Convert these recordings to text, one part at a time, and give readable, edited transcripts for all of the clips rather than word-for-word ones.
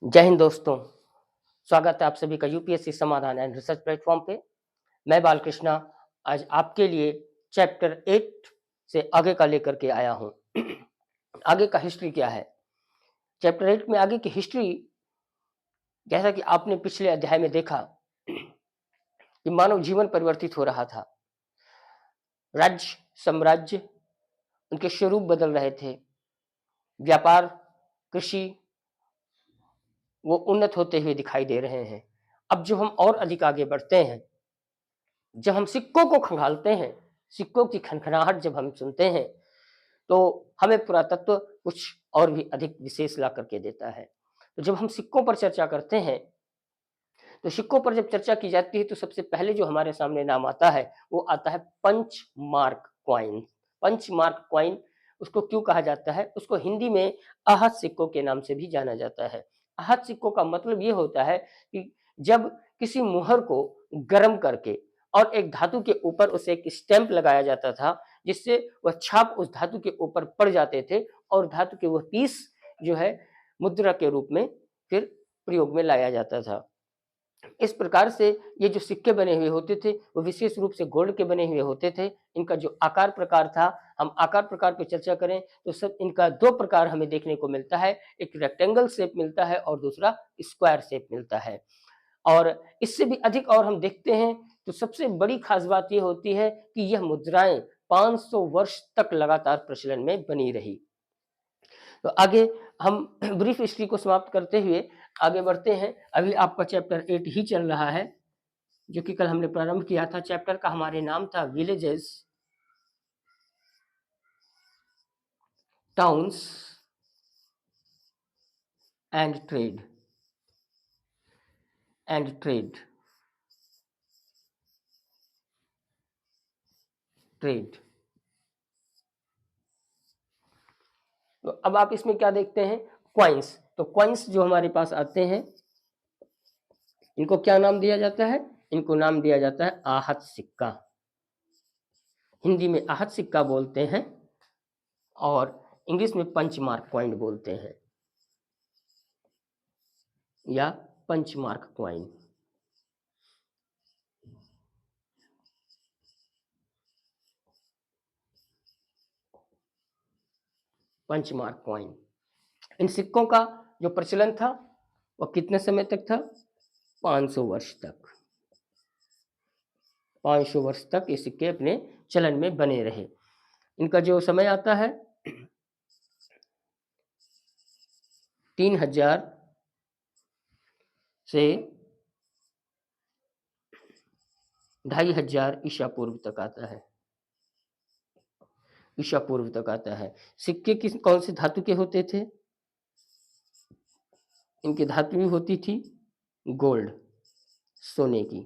जय हिंद दोस्तों। स्वागत है आप सभी का यूपीएससी समाधान एंड रिसर्च प्लेटफॉर्म पे। मैं बालकृष्णा आज आपके लिए चैप्टर 8 से आगे का लेकर के आया हूँ। आगे का हिस्ट्री क्या है? चैप्टर 8 में आगे की हिस्ट्री, जैसा कि आपने पिछले अध्याय में देखा कि मानव जीवन परिवर्तित हो रहा था। राज्य, साम्राज्य, उनके स्वरूप बदल रहे थे। व्यापार, कृषि वो उन्नत होते हुए दिखाई दे रहे हैं। अब जो हम और अधिक आगे बढ़ते हैं, जब हम सिक्कों को खंगालते हैं, सिक्कों की खनखनाहट जब हम सुनते हैं, तो हमें पुरातत्व कुछ और भी अधिक विशेष ला करके देता है। तो जब हम सिक्कों पर चर्चा करते हैं, तो सिक्कों पर जब चर्चा की जाती है, तो सबसे पहले जो हमारे सामने नाम आता है, वो आता है punch mark coin. Punch mark coin उसको क्यों कहा जाता है? उसको हिंदी में आहत सिक्कों के नाम से भी जाना जाता है। आहत सिक्कों का मतलब ये होता है कि जब किसी मुहर को गर्म करके और एक धातु के ऊपर उसे एक स्टैंप लगाया जाता था, जिससे वह छाप उस धातु के ऊपर पड़ जाते थे और धातु के वह पीस जो है मुद्रा के रूप में फिर प्रयोग में लाया जाता था। इस प्रकार से ये जो सिक्के बने हुए होते थे, वो विशेष रूप से गोल्ड के बने हुए होते थे। इनका जो आकार प्रकार था, हम आकार प्रकार पे चर्चा करें तो सब इनका 2 प्रकार हमें देखने को मिलता है। एक रेक्टेंगल शेप मिलता है और दूसरा स्क्वायर शेप मिलता है। और इससे भी अधिक और हम देखते हैं तो सबसे बड़ी खास बात ये होती है कि यह मुद्राएं 500 वर्ष तक लगातार प्रचलन में बनी रही। तो आगे हम ब्रीफ हिस्ट्री को समाप्त करते हुए आगे बढ़ते हैं। अभी आपका चैप्टर 8 ही चल रहा है, जो कि कल हमने प्रारंभ किया था। चैप्टर का हमारे नाम था villages, towns and trade and trade trade. तो अब आप इसमें क्या देखते हैं? क्वाइंस। तो क्वाइंस जो हमारे पास आते हैं, इनको क्या नाम दिया जाता है? इनको नाम दिया जाता है आहत सिक्का। हिंदी में आहत सिक्का बोलते हैं और इंग्लिश में पंच मार्क कॉइन बोलते हैं या punch mark coin. Punch mark coin. इन सिक्कों का जो प्रचलन था वह कितने समय तक था? 500 वर्ष तक। 500 वर्ष तक ये सिक्के अपने चलन में बने रहे। इनका जो समय आता है 3000 से 2500 ईसा पूर्व तक आता है। ईसा पूर्व तक आता है। सिक्के किस कौन से धातु के होते थे? इनकी धातु भी होती थी गोल्ड, सोने की।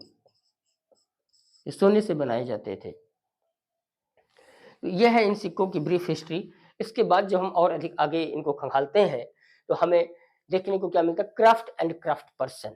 ये सोने से बनाए जाते थे। तो यह है इन सिक्कों की ब्रीफ हिस्ट्री। इसके बाद जब हम और अधिक आगे इनको खंगालते हैं, तो हमें देखने को क्या मिलता है? Craft and craft person.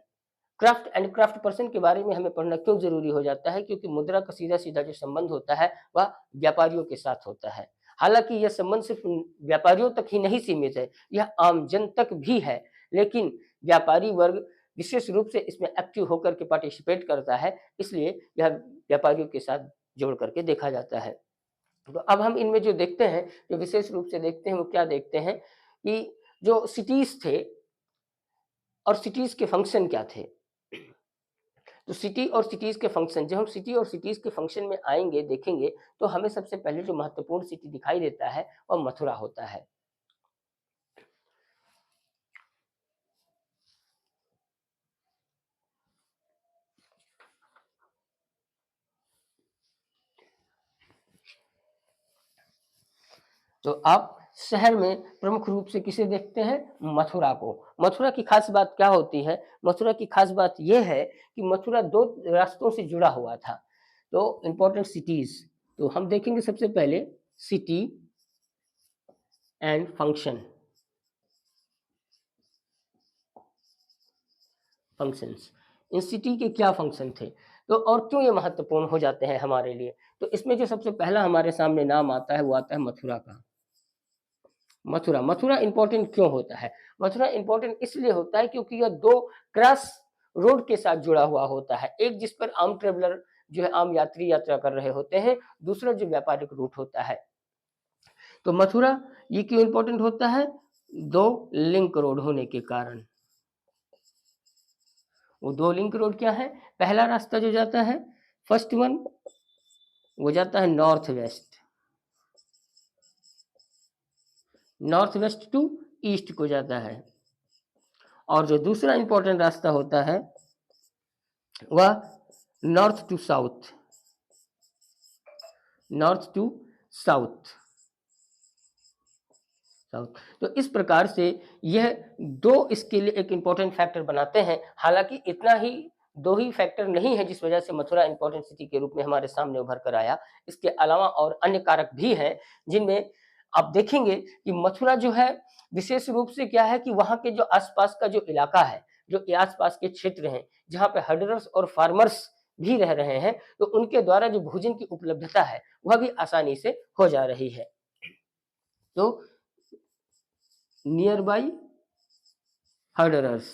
Craft and craft person के बारे में हमें पढ़ना क्यों जरूरी हो जाता है? क्योंकि मुद्रा का सीधा सीधा जो संबंध होता है वह व्यापारियों के साथ होता है। हालांकि यह संबंध सिर्फ व्यापारियों तक ही नहीं सीमित है, यह आम जन तक भी है। लेकिन व्यापारी वर्ग विशेष रूप से इसमें एक्टिव होकर के पार्टिसिपेट करता है, इसलिए यह व्यापारियों के साथ जोड़ करके देखा जाता है। तो अब हम इनमें जो देखते हैं, जो विशेष रूप से देखते हैं, वो क्या देखते हैं कि जो सिटीज थे और सिटीज के फंक्शन क्या थे। तो सिटी और सिटीज के फंक्शन, जब हम सिटी और सिटीज के फंक्शन में आएंगे, देखेंगे, तो हमें सबसे पहले जो महत्वपूर्ण सिटी दिखाई देता है वह मथुरा होता है। तो आप शहर में प्रमुख रूप से किसे देखते हैं? मथुरा को। मथुरा की खास बात क्या होती है? मथुरा की खास बात यह है कि मथुरा 2 रास्तों से जुड़ा हुआ था। तो इंपॉर्टेंट सिटीज, तो हम देखेंगे सबसे पहले city and function. Functions, in city के क्या फंक्शन थे, तो और क्यों ये महत्वपूर्ण हो जाते हैं हमारे लिए? तो इसमें जो सबसे पहला हमारे सामने नाम आता है वो आता है मथुरा का। मथुरा, मथुरा इंपॉर्टेंट क्यों होता है? मथुरा इंपॉर्टेंट इसलिए होता है क्योंकि यह 2 क्रॉस रोड के साथ जुड़ा हुआ होता है। एक जिस पर आम ट्रैवलर जो है आम यात्री यात्रा कर रहे होते हैं, दूसरा जो व्यापारिक रूट होता है। तो मथुरा ये क्यों इंपॉर्टेंट होता है? 2 लिंक रोड होने के कारण। वो 2 लिंक रोड क्या है? पहला रास्ता जो जाता है, फर्स्ट वन, वो जाता है north west, north west to east को जाता है। और जो दूसरा इंपॉर्टेंट रास्ता होता है वह north to south, north to south, south. तो इस प्रकार से यह 2 इसके लिए एक इंपॉर्टेंट फैक्टर बनाते हैं। हालांकि इतना ही 2 ही फैक्टर नहीं है जिस वजह से मथुरा इंपॉर्टेंट सिटी के रूप में हमारे सामने उभर कर आया। इसके अलावा और अन्य कारक भी हैं जिनमें आप देखेंगे कि मथुरा जो है विशेष रूप से क्या है कि वहाँ के जो आसपास का जो इलाका है, जो आसपास के क्षेत्र हैं, जहाँ पे हर्डरर्स और फार्मर्स भी रह रहे हैं, तो उनके द्वारा जो भोजन की उपलब्धता है वह भी आसानी से हो जा रही है। तो nearby herders,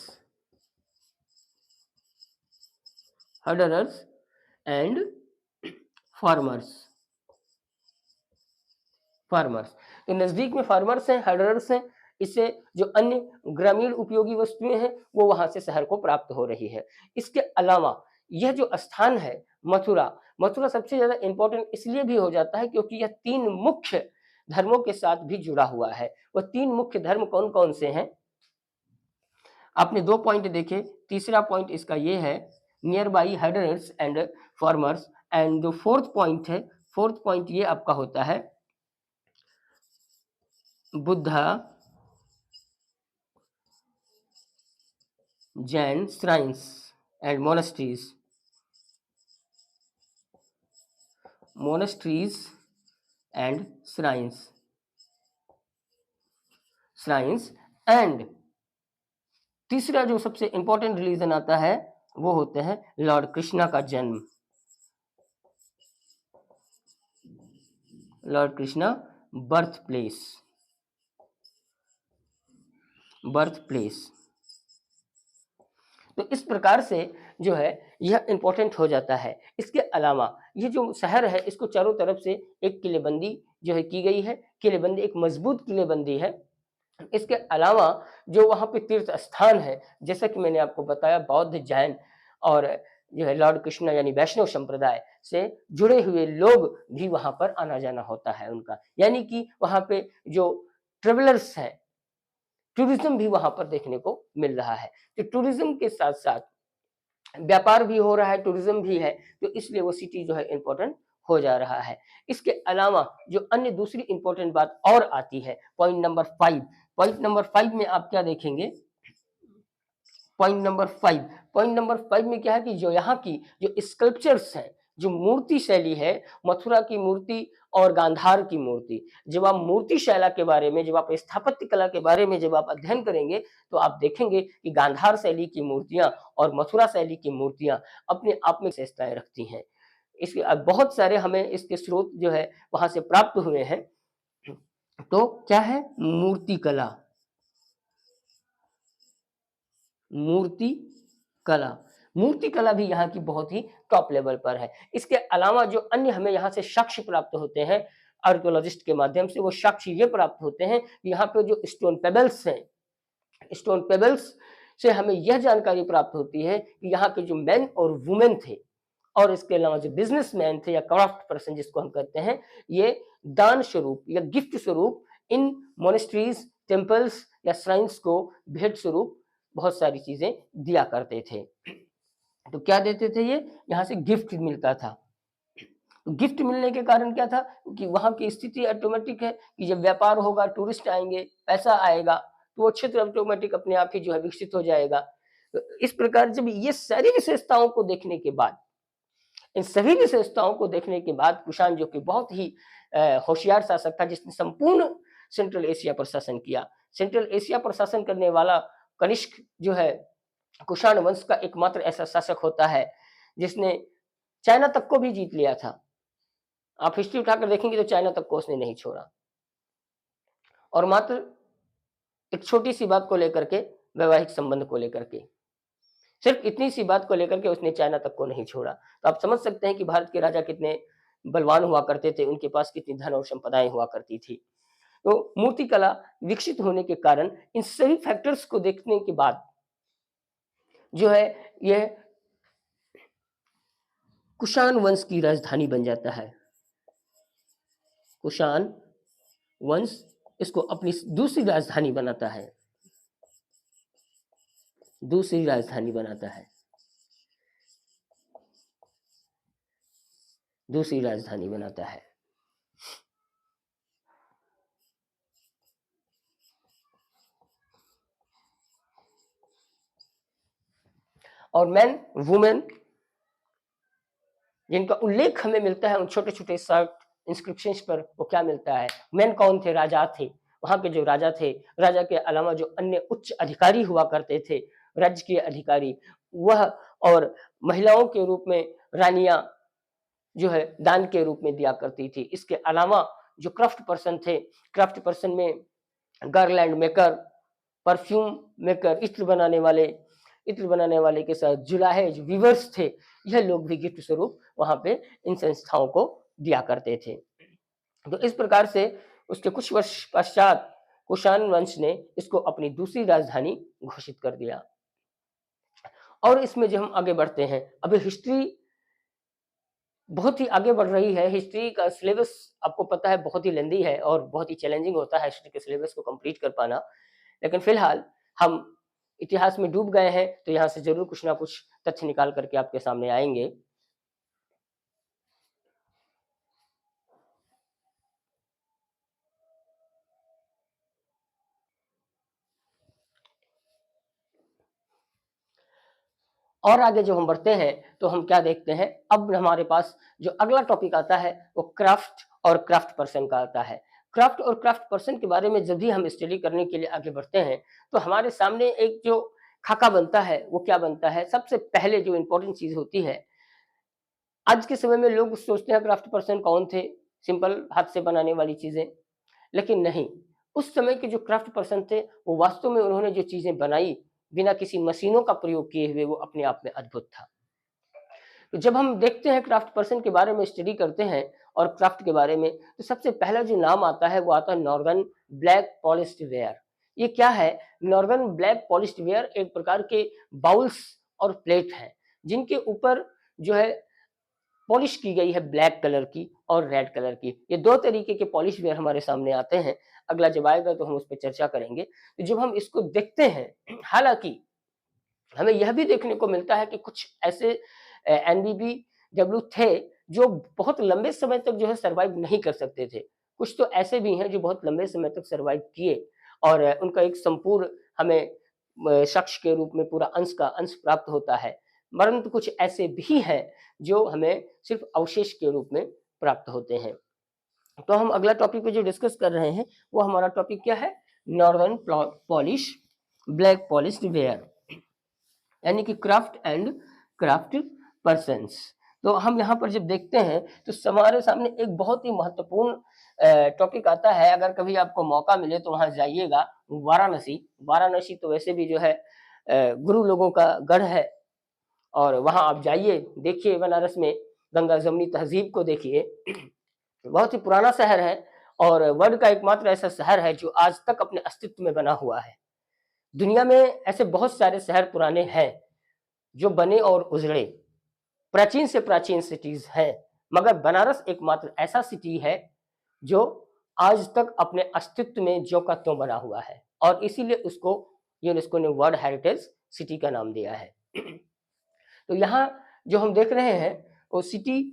herders and farmers, farmers. तो नजदीक में फार्मर्स हैं, हर्डरर्स हैं, इससे जो अन्य ग्रामीण उपयोगी वस्तुएं हैं वो वहां से शहर को प्राप्त हो रही है। इसके अलावा यह जो स्थान है मथुरा, मथुरा सबसे ज्यादा इंपॉर्टेंट इसलिए भी हो जाता है क्योंकि यह 3 मुख्य धर्मों के साथ भी जुड़ा हुआ है। वह 3 मुख्य धर्म कौन कौन से हैं? आपने 2 पॉइंट देखे, तीसरा पॉइंट इसका ये है nearby herders and farmers, and जो फोर्थ पॉइंट है, फोर्थ पॉइंट ये आपका होता है Buddha, Jain shrines and monasteries, monasteries and shrines, shrines and तीसरा जो सबसे इंपॉर्टेंट रिलीजन आता है वो होते हैं लॉर्ड कृष्णा का जन्म, Lord Krishna birth place, birth place. तो इस प्रकार से जो है यह इंपॉर्टेंट हो जाता है। इसके अलावा ये जो शहर है इसको चारों तरफ से एक किलेबंदी जो है की गई है, किलेबंदी एक मजबूत किलेबंदी है। इसके अलावा जो वहाँ पे तीर्थ स्थान है, जैसा कि मैंने आपको बताया बौद्ध, जैन और जो है लॉर्ड कृष्णा यानी वैष्णव संप्रदाय से जुड़े हुए लोग भी वहाँ पर आना जाना होता है उनका, यानी कि वहाँ पे जो ट्रेवलर्स हैं, टूरिज्म भी वहां पर देखने को मिल रहा है। तो टूरिज्म के साथ साथ व्यापार भी हो रहा है, टूरिज्म भी है, तो इसलिए वो सिटी जो है इंपॉर्टेंट हो जा रहा है। इसके अलावा जो अन्य दूसरी इंपॉर्टेंट बात और आती है, पॉइंट नंबर 5, पॉइंट नंबर 5 में आप क्या देखेंगे? पॉइंट नंबर 5, पॉइंट नंबर 5 में क्या है कि जो यहाँ की जो स्कल्पचर्स हैं, जो मूर्ति शैली है, मथुरा की मूर्ति और गांधार की मूर्ति, जब आप मूर्ति शैला के बारे में, जब आप स्थापत्य कला के बारे में जब आप अध्ययन करेंगे तो आप देखेंगे कि गांधार शैली की मूर्तियां और मथुरा शैली की मूर्तियां अपने आप में विशेषताएं रखती हैं। इसके बहुत सारे हमें इसके स्रोत जो है वहां से प्राप्त हुए हैं। तो क्या है? मूर्ति कला, मूर्ति कला, मूर्ति कला भी यहाँ की बहुत ही टॉप लेवल पर है। इसके अलावा जो अन्य हमें यहाँ से साक्ष्य प्राप्त होते हैं आर्कियोलॉजिस्ट के माध्यम से, वो साक्ष्य ये प्राप्त होते हैं कि यहाँ पे जो स्टोन पेबल्स हैं, स्टोन पेबल्स से हमें यह जानकारी प्राप्त होती है कि यहाँ के जो मैन और वुमेन थे और इसके अलावा जो बिजनेसमैन थे या क्राफ्ट पर्सन जिसको हम कहते हैं, ये दान स्वरूप या गिफ्ट स्वरूप इन मोनेस्ट्रीज, टेम्पल्स या श्राइन्स को भेंट स्वरूप बहुत सारी चीजें दिया करते थे। तो क्या देते थे ये? यहाँ से गिफ्ट मिलता था। तो गिफ्ट मिलने के कारण क्या था कि वहाँ की स्थिति ऑटोमेटिक है कि जब व्यापार होगा, टूरिस्ट आएंगे, पैसा आएगा, तो वो क्षेत्र ऑटोमेटिक अपने आप ही जो है विकसित हो जाएगा। तो इस प्रकार जब ये सारी विशेषताओं को देखने के बाद, इन सभी विशेषताओं को देखने के बाद कुषाण जो कि बहुत ही होशियार शासक था जिसने संपूर्ण सेंट्रल एशिया पर शासन किया, सेंट्रल एशिया पर शासन करने वाला कनिष्क जो है कुषाण वंश का एकमात्र ऐसा शासक होता है जिसने चाइना तक को भी जीत लिया था। आप हिस्ट्री उठाकर देखेंगे तो चाइना तक को उसने नहीं छोड़ा। और मात्र एक छोटी सी बात को लेकर के, वैवाहिक संबंध को लेकर के, सिर्फ इतनी सी बात को लेकर के उसने चाइना तक को नहीं छोड़ा। तो आप समझ सकते हैं कि भारत के राजा कितने बलवान हुआ करते थे, उनके पास कितनी धन और संपदाएं हुआ करती थी। तो मूर्तिकला विकसित होने के कारण इन सभी फैक्टर्स को देखने के बाद जो है यह कुषाण वंश की राजधानी बन जाता है। कुषाण वंश इसको अपनी दूसरी राजधानी बनाता है, दूसरी राजधानी बनाता है, दूसरी राजधानी बनाता है। और मैन वुमेन जिनका उल्लेख हमें मिलता है उन छोटे छोटे शॉर्ट इंस्क्रिप्शंस पर, वो क्या मिलता है? मैन कौन थे? राजा थे। वहां के जो राजा थे, राजा के अलावा जो अन्य उच्च अधिकारी हुआ करते थे, राज्य के अधिकारी, वह और महिलाओं के रूप में रानियां जो है दान के रूप में दिया करती थी। इसके अलावा जो क्राफ्ट पर्सन थे, क्राफ्ट पर्सन में गार्लैंड मेकर, परफ्यूम मेकर, इत्र बनाने वाले के साथ जुलाहे जो वीवर्स थे, यह लोग भी गिफ्ट स्वरूप वहां पे इन संस्थाओं को दिया करते थे। तो इस प्रकार से उसके कुछ वर्ष पश्चात कुषाण वंश ने इसको अपनी दूसरी राजधानी घोषित कर दिया। और इसमें जो हम आगे बढ़ते हैं, अभी हिस्ट्री बहुत ही आगे बढ़ रही है। हिस्ट्री का सिलेबस आपको पता है बहुत ही लेंदी है और बहुत ही चैलेंजिंग होता है हिस्ट्री के सिलेबस को कंप्लीट कर पाना। लेकिन फिलहाल हम इतिहास में डूब गए हैं, तो यहाँ से जरूर कुछ ना कुछ तथ्य निकाल करके आपके सामने आएंगे। और आगे जो हम बढ़ते हैं तो हम क्या देखते हैं, अब हमारे पास जो अगला टॉपिक आता है वो क्राफ्ट और क्राफ्ट पर्सन का आता है। क्राफ्ट और क्राफ्ट पर्सन के बारे में जब भी हम स्टडी करने के लिए आगे बढ़ते हैं तो हमारे सामने एक जो खाका बनता है वो क्या बनता है? सबसे पहले जो इंपॉर्टेंट चीज होती है, आज के समय में लोग सोचते हैं क्राफ्ट पर्सन कौन थे, सिंपल हाथ से बनाने वाली चीजें, लेकिन नहीं। उस समय के जो क्राफ्ट पर्सन थे वो वास्तव में उन्होंने जो चीजें बनाई बिना किसी मशीनों का प्रयोग किए हुए, वो अपने आप में अद्भुत था। तो जब हम देखते हैं क्राफ्ट पर्सन के बारे में, स्टडी करते हैं और क्राफ्ट के बारे में, तो सबसे पहला जो नाम आता है वो आता है नॉर्दर्न ब्लैक पॉलिश्ड वेयर। ये क्या है? नॉर्दर्न ब्लैक पॉलिश्ड वेयर एक प्रकार के बाउल्स और प्लेट हैं जिनके ऊपर जो है पॉलिश की गई है ब्लैक कलर की और रेड कलर की। ये दो तरीके के पॉलिश वेयर हमारे सामने आते हैं। अगला जब आएगा तो हम उस पर चर्चा करेंगे। तो जब हम इसको देखते हैं, हालांकि हमें यह भी देखने को मिलता है कि कुछ ऐसे एनबीबीडब्ल्यू थे जो बहुत लंबे समय तक जो है सर्वाइव नहीं कर सकते थे। कुछ तो ऐसे भी हैं जो बहुत लंबे समय तक सर्वाइव किए और उनका एक संपूर्ण हमें शख्स के रूप में पूरा अंश प्राप्त होता है। परंतु कुछ ऐसे भी हैं जो हमें सिर्फ अवशेष के रूप में प्राप्त होते हैं। तो हम अगला टॉपिक पे जो डिस्कस कर रहे हैं वो हमारा टॉपिक क्या है? Northern polish black polished where, यानी कि क्राफ्ट एंड क्राफ्ट पर्सन्स। तो हम यहाँ पर जब देखते हैं तो हमारे सामने एक बहुत ही महत्वपूर्ण टॉपिक आता है। अगर कभी आपको मौका मिले तो वहां जाइएगा, वाराणसी। वाराणसी तो वैसे भी जो है गुरु लोगों का गढ़ है, और वहां आप जाइए, देखिए बनारस में गंगा जमुनी तहजीब को देखिए। बहुत ही पुराना शहर है और वर्ल्ड का एकमात्र ऐसा शहर है जो आज तक अपने अस्तित्व में बना हुआ है। दुनिया में ऐसे बहुत सारे शहर पुराने हैं जो बने और उजड़े, प्राचीन से प्राचीन सिटीज हैं, मगर बनारस एकमात्र ऐसा सिटी है जो आज तक अपने अस्तित्व में ज्यों का त्यों बना हुआ है, और इसीलिए उसको यूनेस्को ने वर्ल्ड हेरिटेज सिटी का नाम दिया है। तो यहाँ जो हम देख रहे हैं वो सिटी,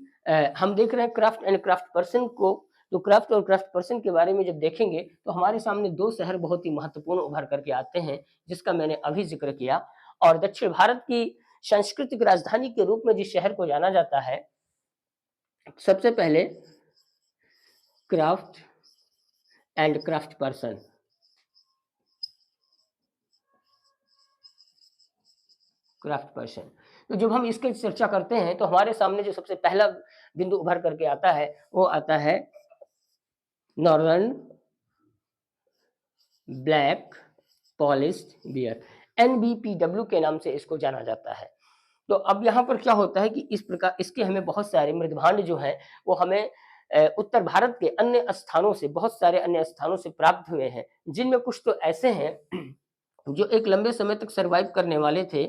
हम देख रहे हैं क्राफ्ट एंड क्राफ्ट पर्सन को। तो क्राफ्ट और क्राफ्ट पर्सन के बारे में जब देखेंगे तो हमारे सामने दो शहर बहुत ही महत्वपूर्ण उभर करके आते हैं जिसका मैंने अभी जिक्र किया। और दक्षिण भारत की सांस्कृतिक राजधानी के रूप में जिस शहर को जाना जाता है, सबसे पहले craft and craft person. Craft person, तो जब हम इसकी चर्चा करते हैं तो हमारे सामने जो सबसे पहला बिंदु उभर करके आता है वो आता है northern black polished ware, NBPW के नाम से इसको जाना जाता है। तो अब यहाँ पर क्या होता है कि इस प्रकार इसके हमें बहुत सारे मृदभांड जो हैं वो हमें उत्तर भारत के अन्य स्थानों से, बहुत सारे अन्य स्थानों से प्राप्त हुए हैं, जिनमें कुछ तो ऐसे हैं जो एक लंबे समय तक सर्वाइव करने वाले थे,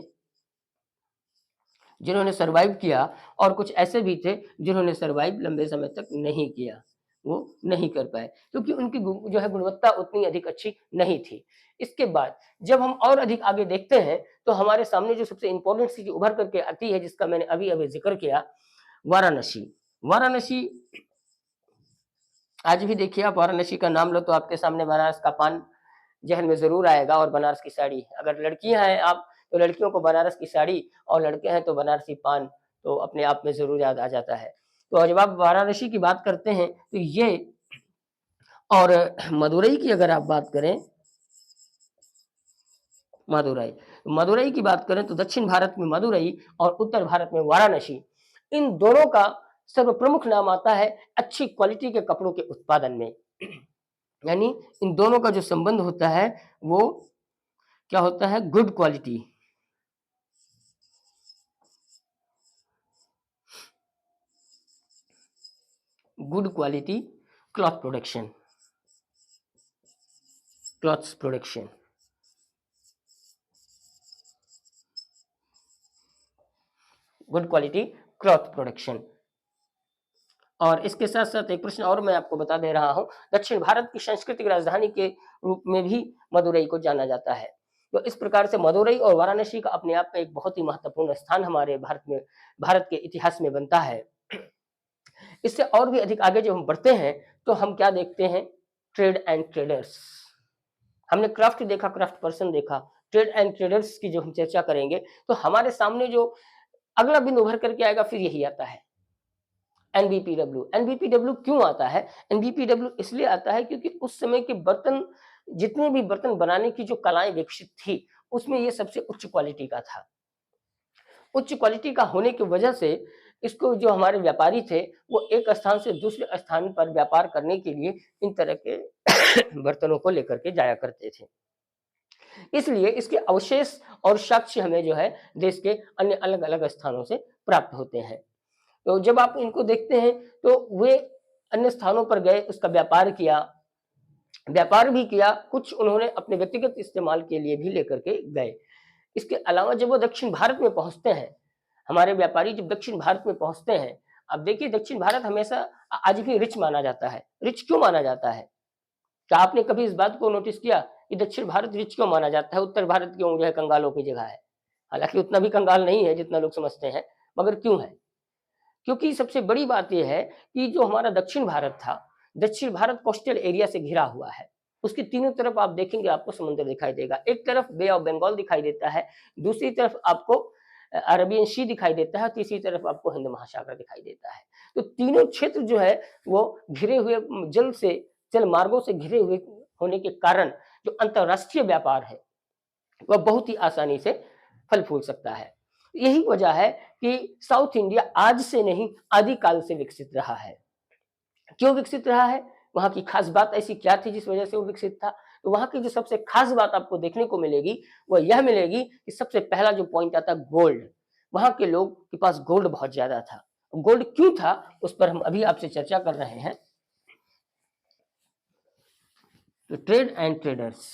जिन्होंने सर्वाइव किया, और कुछ ऐसे भी थे जिन्होंने सर्वाइव लंबे समय तक नहीं किया, वो नहीं कर पाए क्योंकि उनकी जो है गुणवत्ता उतनी अधिक अच्छी नहीं थी। इसके बाद जब हम और अधिक आगे देखते हैं तो हमारे सामने जो सबसे इम्पोर्टेंट चीज उभर करके आती है, जिसका मैंने अभी अभी जिक्र किया, वाराणसी। वाराणसी आज भी देखिए, आप वाराणसी का नाम लो तो आपके सामने बनारस का पान जहन में जरूर आएगा, और बनारस की साड़ी। अगर लड़कियां हैं आप तो लड़कियों को बनारस की साड़ी, और लड़के हैं तो बनारसी पान तो अपने आप में जरूर याद आ जाता है। तो जब आप वाराणसी की बात करते हैं तो ये, और मदुरई की अगर आप बात करें, मदुरई मदुरई की बात करें तो दक्षिण भारत में मदुरई और उत्तर भारत में वाराणसी, इन दोनों का सर्वप्रमुख नाम आता है अच्छी क्वालिटी के कपड़ों के उत्पादन में। यानी इन दोनों का जो संबंध होता है वो क्या होता है, good quality, good quality cloth production, clothes production, good quality cloth production. और इसके साथ साथ एक प्रश्न और मैं आपको बता दे रहा हूं, दक्षिण भारत की सांस्कृतिक राजधानी के रूप में भी मदुरई को जाना जाता है। तो इस प्रकार से मदुरई और वाराणसी का अपने आप में एक बहुत ही महत्वपूर्ण स्थान हमारे भारत में, भारत के इतिहास में बनता है। इससे और भी अधिक आगे जब हम बढ़ते हैं तो हम क्या देखते हैं, ट्रेड एंड ट्रेडर्स। हमने क्राफ्ट देखा, क्राफ्ट पर्सन देखा, ट्रेड एंड ट्रेडर्स की जो हम चर्चा करेंगे तो हमारे सामने जो अगला बिंदु उभर करके आएगा फिर यही आता है, एनबीपीडब्ल्यू। एनबीपीडब्ल्यू क्यों आता है? एनबीपीडब्ल्यू इसलिए आता है क्योंकि उस समय के बर्तन, जितने भी बर्तन बनाने की जो कलाएं विकसित थी, उसमें ये सबसे उच्च क्वालिटी का था। उच्च क्वालिटी का होने की वजह से इसको जो हमारे व्यापारी थे वो एक स्थान से दूसरे स्थान पर व्यापार करने के लिए इन तरह के बर्तनों को लेकर के जाया करते थे। इसलिए इसके अवशेष और साक्ष्य हमें जो है देश के अन्य अलग अलग स्थानों से प्राप्त होते हैं। तो जब आप इनको देखते हैं तो वे अन्य स्थानों पर गए, उसका व्यापार किया, व्यापार भी किया, कुछ उन्होंने अपने व्यक्तिगत इस्तेमाल के लिए भी लेकर के गए। इसके अलावा जब वो दक्षिण भारत में पहुंचते हैं, हमारे व्यापारी जब दक्षिण भारत में पहुंचते हैं, अब देखिए दक्षिण भारत हमेशा आज भी रिच माना जाता है। रिच क्यों माना जाता है? क्या आपने कभी इस बात को नोटिस किया कि दक्षिण भारत रिच क्यों माना जाता है, उत्तर भारत क्यों जो है कंगालों की जगह है? हालांकि उतना भी कंगाल नहीं है जितना लोग समझते हैं, मगर क्यों है? क्योंकि सबसे बड़ी बात यह है कि जो हमारा दक्षिण भारत था, दक्षिण भारत कोस्टल एरिया से घिरा हुआ है। उसकी तीनों तरफ आप देखेंगे आपको समुद्र दिखाई देगा। एक तरफ बे ऑफ बंगाल दिखाई देता है, दूसरी तरफ आपको अरेबियन सी दिखाई देता है, तीसरी तरफ आपको हिंद महासागर दिखाई देता है। तो तीनों क्षेत्र जो है वो घिरे हुए, जल से, जल मार्गों से घिरे हुए होने के कारण जो अंतरराष्ट्रीय व्यापार है वह बहुत ही आसानी से फल फूल सकता है। यही वजह है कि साउथ इंडिया आज से नहीं, आदिकाल से विकसित रहा है। क्यों विकसित रहा है? वहां की खास बात ऐसी क्या थी जिस वजह से वो विकसित था? तो वहां की जो सबसे खास बात आपको देखने को मिलेगी वह यह मिलेगी कि सबसे पहला जो पॉइंट आता है गोल्ड। वहां के लोग के पास गोल्ड बहुत ज्यादा था। गोल्ड क्यों था उस पर हम अभी आपसे चर्चा कर रहे हैं। तो ट्रेड एंड ट्रेडर्स,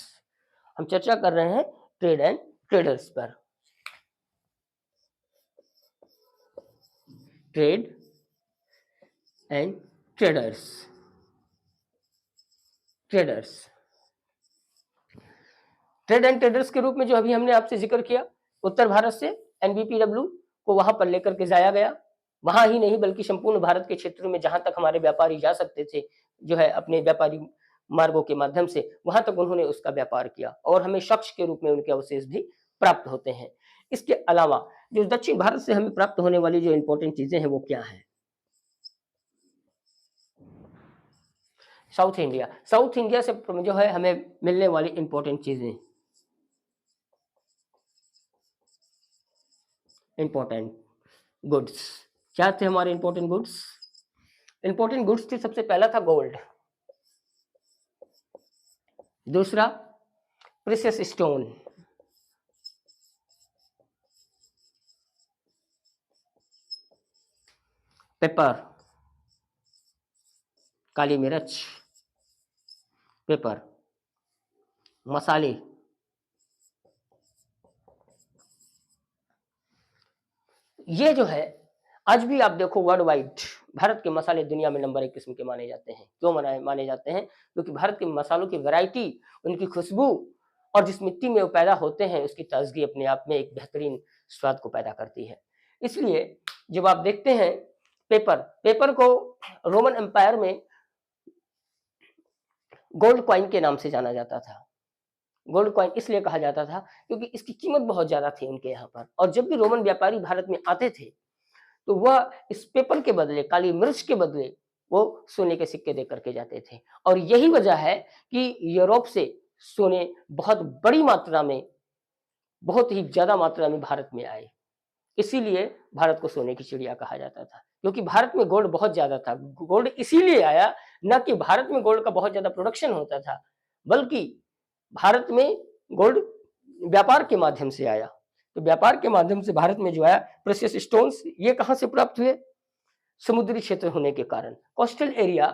हम चर्चा कर रहे हैं ट्रेड एंड ट्रेडर्स पर। Trade and traders, traders, trade and traders के रूप में जो अभी हमने आपसे जिक्र किया, उत्तर भारत से एनबीपीडब्ल्यू को वहां पर लेकर के जाया गया। वहां ही नहीं बल्कि संपूर्ण भारत के क्षेत्रों में जहां तक हमारे व्यापारी जा सकते थे, जो है अपने व्यापारी मार्गों के माध्यम से, वहां तक उन्होंने उसका व्यापार किया और हमें साक्ष्य के रूप में उनके अवशेष भी प्राप्त होते हैं। इसके अलावा जो दक्षिण भारत से हमें प्राप्त होने वाली जो इंपॉर्टेंट चीजें हैं वो क्या है? साउथ इंडिया, साउथ इंडिया से जो है हमें मिलने वाली इंपॉर्टेंट चीजें, इंपॉर्टेंट गुड्स, क्या थे हमारे इंपॉर्टेंट गुड्स? इंपॉर्टेंट गुड्स थे, सबसे पहला था गोल्ड, दूसरा प्रेशियस स्टोन, पेपर, काली मिर्च, पेपर, मसाले, ये जो है आज भी आप देखो वर्ल्ड वाइड भारत के मसाले दुनिया में नंबर 1 किस्म के माने जाते हैं। क्यों माने जाते हैं? क्योंकि भारत के मसालों की वैरायटी, उनकी खुशबू और जिस मिट्टी में वो पैदा होते हैं उसकी ताजगी अपने आप में एक बेहतरीन स्वाद को पैदा करती है। इसलिए जब आप देखते हैं पेपर को रोमन एम्पायर में गोल्ड कॉइन के नाम से जाना जाता था। गोल्ड कॉइन इसलिए कहा जाता था क्योंकि इसकी कीमत बहुत ज्यादा थी उनके यहाँ पर, और जब भी रोमन व्यापारी भारत में आते थे तो वह इस पेपर के बदले, काली मिर्च के बदले वो सोने के सिक्के दे करके जाते थे। और यही वजह है कि यूरोप से सोने बहुत बड़ी मात्रा में, बहुत ही ज्यादा मात्रा में भारत में आए। इसीलिए भारत को सोने की चिड़िया कहा जाता था, क्योंकि भारत में गोल्ड बहुत ज्यादा था। गोल्ड इसीलिए आया, न कि भारत में गोल्ड का बहुत ज्यादा प्रोडक्शन होता था, बल्कि भारत में गोल्ड व्यापार के माध्यम से आया। तो व्यापार के माध्यम से भारत में जो आया प्रेशियस स्टोन्स, ये कहां से प्राप्त हुए? समुद्री क्षेत्र होने के कारण, कोस्टल एरिया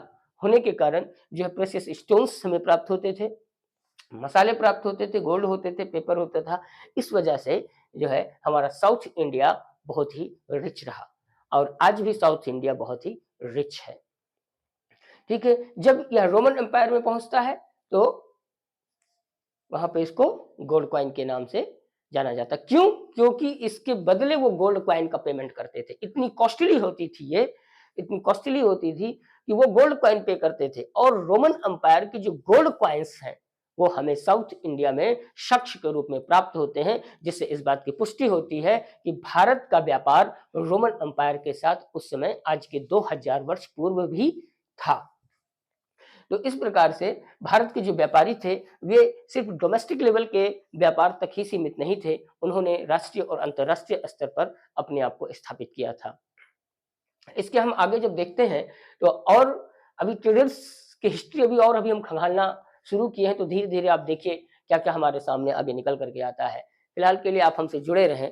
होने के कारण जो है प्रेशियस स्टोन्स हमें प्राप्त होते थे, मसाले प्राप्त होते थे, गोल्ड होते थे, पेपर होता था। इस वजह से जो है हमारा साउथ इंडिया बहुत ही रिच रहा, और आज भी साउथ इंडिया बहुत ही रिच है। ठीक है, जब यह रोमन एम्पायर में पहुंचता है तो वहां पे इसको गोल्ड कॉइन के नाम से जाना जाता। क्यों? क्योंकि इसके बदले वो गोल्ड कॉइन का पेमेंट करते थे। इतनी कॉस्टली होती थी ये, इतनी कॉस्टली होती थी कि वो गोल्ड कॉइन पे करते थे। और रोमन एम्पायर की जो गोल्ड कॉइन्स हैं वो हमें साउथ इंडिया में साक्ष्य के रूप में प्राप्त होते हैं, जिससे इस बात की पुष्टि होती है कि भारत का व्यापार रोमन एम्पायर के साथ उस समय आज के 2000 वर्ष पूर्व भी था। तो इस प्रकार से भारत के जो व्यापारी थे वे सिर्फ डोमेस्टिक लेवल के व्यापार तक ही सीमित नहीं थे, उन्होंने राष्ट्रीय और अंतर्राष्ट्रीय स्तर पर अपने आप को स्थापित किया था। इसके हम आगे जब देखते हैं तो और अभी ट्रेडर्स की हिस्ट्री अभी हम खंगालना शुरू किए हैं, तो धीरे धीरे आप देखिए क्या क्या हमारे सामने अभी निकल करके आता है। फिलहाल के लिए आप हमसे जुड़े रहें।